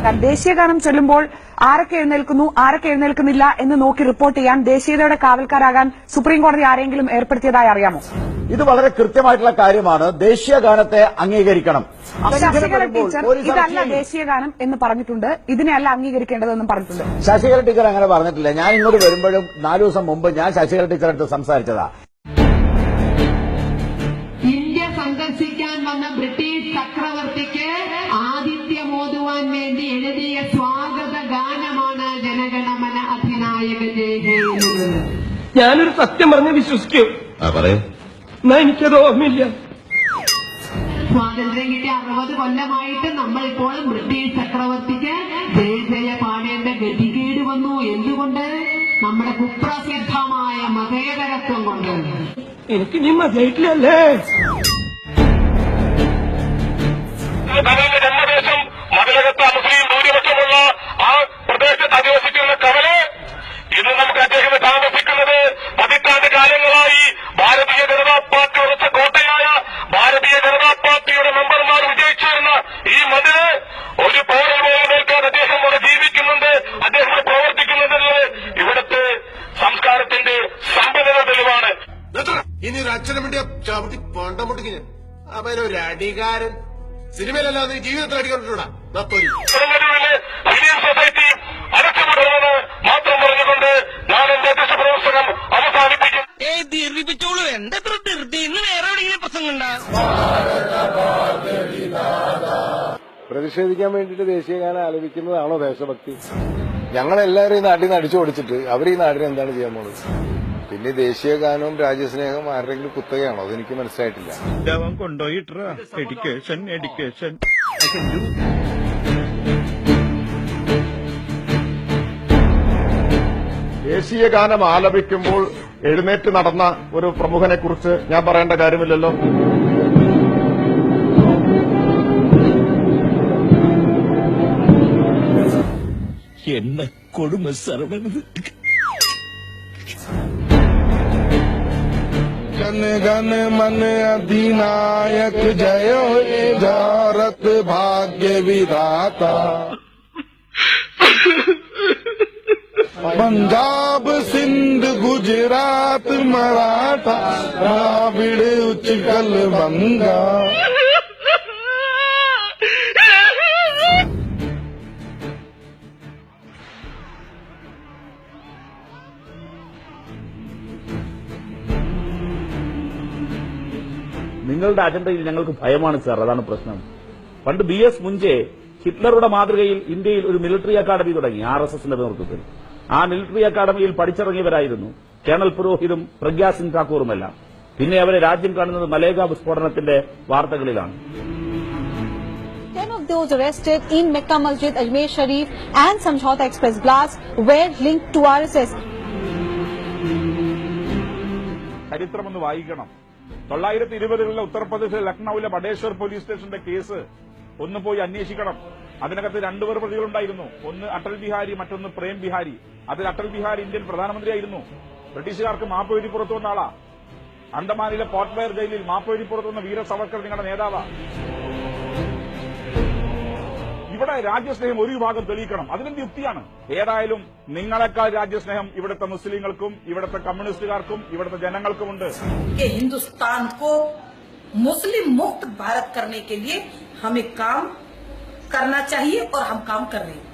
മനസ്സിലാക്കാൻ. ദേശീയഗാനം ചൊല്ലുമ്പോൾ ആരൊക്കെ എഴുന്നേൽക്കുന്നു ആരൊക്കെ എഴുന്നേൽക്കുന്നില്ല എന്ന് നോക്കി റിപ്പോർട്ട് ചെയ്യാൻ ദേശീയതയുടെ കാവൽക്കാരാകാൻ സുപ്രീംകോടതി ആരെങ്കിലും ഏർപ്പെടുത്തിയതായി അറിയാമോ? ഇത് വളരെ കൃത്യമായിട്ടുള്ള കാര്യമാണ്. ദേശീയഗാനത്തെ അംഗീകരിക്കണം. ശശികല ടീച്ചർ ഇതല്ല ദേശീയഗാനം എന്ന് പറഞ്ഞിട്ടുണ്ട്, ഇതിനെയല്ല അംഗീകരിക്കേണ്ടതെന്നും പറഞ്ഞിട്ടുണ്ട്. ശശികല ടീച്ചർ അങ്ങനെ പറഞ്ഞിട്ടില്ല. ഞാൻ ഇങ്ങോട്ട് വരുമ്പോഴും 4 ദിവസം മുമ്പ് ഞാൻ ശശികല ടീച്ചറെ അടുത്ത് സംസാരിച്ചതാ. ഇന്ത്യ സന്ദർശിക്കാൻ വന്ന ബ്രിട്ടീഷ് ചക്രവർത്തിക്ക് ആതിഥ്യമോതുവാൻ വേണ്ടി എഴുതിയ സ്വാഗത ഗാനമാണ് ജനഗണമന അധിനായക ജയ. ഞാനൊരു സത്യം പറഞ്ഞ് വിശ്വസിക്കൂ. എന്നാ എനിക്കത് ഓർമ്മയില്ല. സ്വാതന്ത്ര്യം കിട്ടിയ 60 കൊല്ലമായിട്ട് നമ്മൾ ഇപ്പോഴും ബ്രിട്ടീഷ് ചക്രവർത്തിക്ക് ജയ ജയ പാടേണ്ട ഗതികേട് വന്നു. എന്തുകൊണ്ട്? നമ്മുടെ കുപ്രസിദ്ധമായ മതേതരത്വം കൊണ്ട്. എനിക്ക് നീ മതിയായിട്ടില്ലല്ലേ? ജന്മദേശം മതിലകത്ത് മുസ്ലിം ഭൂരിപക്ഷമുള്ള ആ പ്രദേശത്ത് അധിവസിക്കുന്ന കവലെ ഇന്ന് നമുക്ക് അദ്ദേഹം താമസിക്കുന്നത് പതിറ്റാണ്ട് കാലങ്ങളായി ഭാരതീയ ജനതാ പാർട്ടി ഉറച്ച കോട്ടയായ ഭാരതീയ ജനതാ പാർട്ടിയുടെ മെമ്പർമാർ വിജയിച്ചിരുന്ന ഈ മതില് ഒരു പൗരൻ പോലും ഏൽക്കാൻ അദ്ദേഹം അവിടെ ജീവിക്കുന്നുണ്ട്, അദ്ദേഹം പ്രവർത്തിക്കുന്നുണ്ടെന്നത് ഇവിടുത്തെ സംസ്കാരത്തിന്റെ സമ്പന്നത തെളിവാണ്. ഇനി ഒരു അച്ഛനും വേണ്ടിയ ചവിട്ടി പണ്ടമുട്ടിക്ക് അവനൊരു അടികാരൻ. സിനിമയിലല്ലാതെ ജീവിതത്തിൽ അടികൊണ്ടിട്ടാ സിവിൽ സൊസൈറ്റി അടച്ചുപൂടണമെന്ന് മാത്രം പറഞ്ഞുകൊണ്ട് ഞാൻ എന്റെ അധ്യക്ഷ പ്രവർത്തനം അവസാനിപ്പിക്കും. ദീർഘിപ്പിച്ചോളൂ. എന്തത്ര ധൃതി? ഇന്ന് വേറെ എവിടെയെങ്കിലും പ്രസംഗമുണ്ടാ? പ്രതിഷേധിക്കാൻ വേണ്ടിയിട്ട് ദേശീയഗാനം ആലപിക്കുന്നതാണോ ദേശഭക്തി? ഞങ്ങളെല്ലാവരും ഈ നാട്ടിൽ നിന്ന് അടിച്ചു ഓടിച്ചിട്ട് അവർ ഈ നാടിന് എന്താണ് ചെയ്യാൻ പോകുന്നത്? പിന്നെ ദേശീയഗാനവും രാജ്യസ്നേഹവും ആരുടെങ്കിലും കുത്തകയാണോ? അതെനിക്ക് മനസ്സിലായിട്ടില്ല. എഡ്യൂക്കേഷൻ എഡ്യൂക്കേഷൻ ദേശീയഗാനം ആലപിക്കുമ്പോൾ എഴുന്നേറ്റ് നടന്ന ഒരു പ്രമുഖനെ കുറിച്ച് ഞാൻ പറയേണ്ട കാര്യമില്ലല്ലോ. എന്നെ കൊടുമ സർവനത് जन गण मन अधिनायक जय हे भारत भाग्य विधाता. पंजाब सिंध गुजरात मराठा द्राविड़ उत्कल बंगा. നിങ്ങളുടെ അജണ്ടയിൽ ഞങ്ങൾക്ക് ഭയമാണ് സാർ, അതാണ് പ്രശ്നം. പണ്ട് BS മുഞ്ചെ ഹിറ്റ്ലറുടെ മാതൃകയിൽ ഇന്ത്യയിൽ ഒരു മിലിറ്ററി അക്കാദമി തുടങ്ങി RSSന്റെ നേതൃത്വത്തിൽ. ആ മിലിറ്ററി അക്കാദമിയിൽ പഠിച്ചിറങ്ങിയവരായിരുന്നു കേണൽ പുരോഹിതും പ്രഗ്യാ സിംഗ് ഠാക്കൂറുമെല്ലാം. പിന്നെ അവരെ രാജ്യം കാണുന്നത് മലേഗാവ് സ്ഫോടനത്തിന്റെ വാർത്തകളിലാണ്. 10 of those arrested in Mecca Masjid, Ajmer Sharif and Samjhauta Express blast were linked to RSS. ചരിത്രമൊന്ന് വായിക്കണം. 1920-കളിലെ ഉത്തർപ്രദേശിലെ ലക്നൌവിലെ ബഡേശ്വർ പോലീസ് സ്റ്റേഷന്റെ കേസ് ഒന്ന് പോയി അന്വേഷിക്കണം. അതിനകത്ത് 2 പേർ പ്രതികളുണ്ടായിരുന്നു. ഒന്ന് അടൽ ബിഹാരി, മറ്റൊന്ന് പ്രേം ബിഹാരി. അതിൽ അടൽ ബിഹാരി ഇന്ത്യൻ പ്രധാനമന്ത്രിയായിരുന്നു. ബ്രിട്ടീഷുകാർക്ക് മാപ്പ് എഴുതി പുറത്തു വന്ന ആളാ. അണ്ടമാനിലെ പോർട്ട് ബ്ലെയർ ജയിലിൽ മാപ്പ് എഴുതി പുറത്തു വന്ന വീര സവർക്കർ നിങ്ങളുടെ നേതാവാ. ഇവിടെ രാജ്യസ്നേഹം ഒരു വിഭാഗം തെളിയിക്കണം. അതിനെന്ത് യുക്തിയാണ്? ഏതായാലും നിങ്ങളെക്കാൾ രാജ്യസ്നേഹം ഇവിടുത്തെ മുസ്ലിങ്ങൾക്കും ഇവിടുത്തെ കമ്മ്യൂണിസ്റ്റുകാർക്കും ഇവിടുത്തെ ജനങ്ങൾക്കുമുണ്ട്. हिंदुस्तान को मुस्लिम मुक्त भारत करने के लिए हमें काम करना चाहिए और हम काम कर रहे हैं.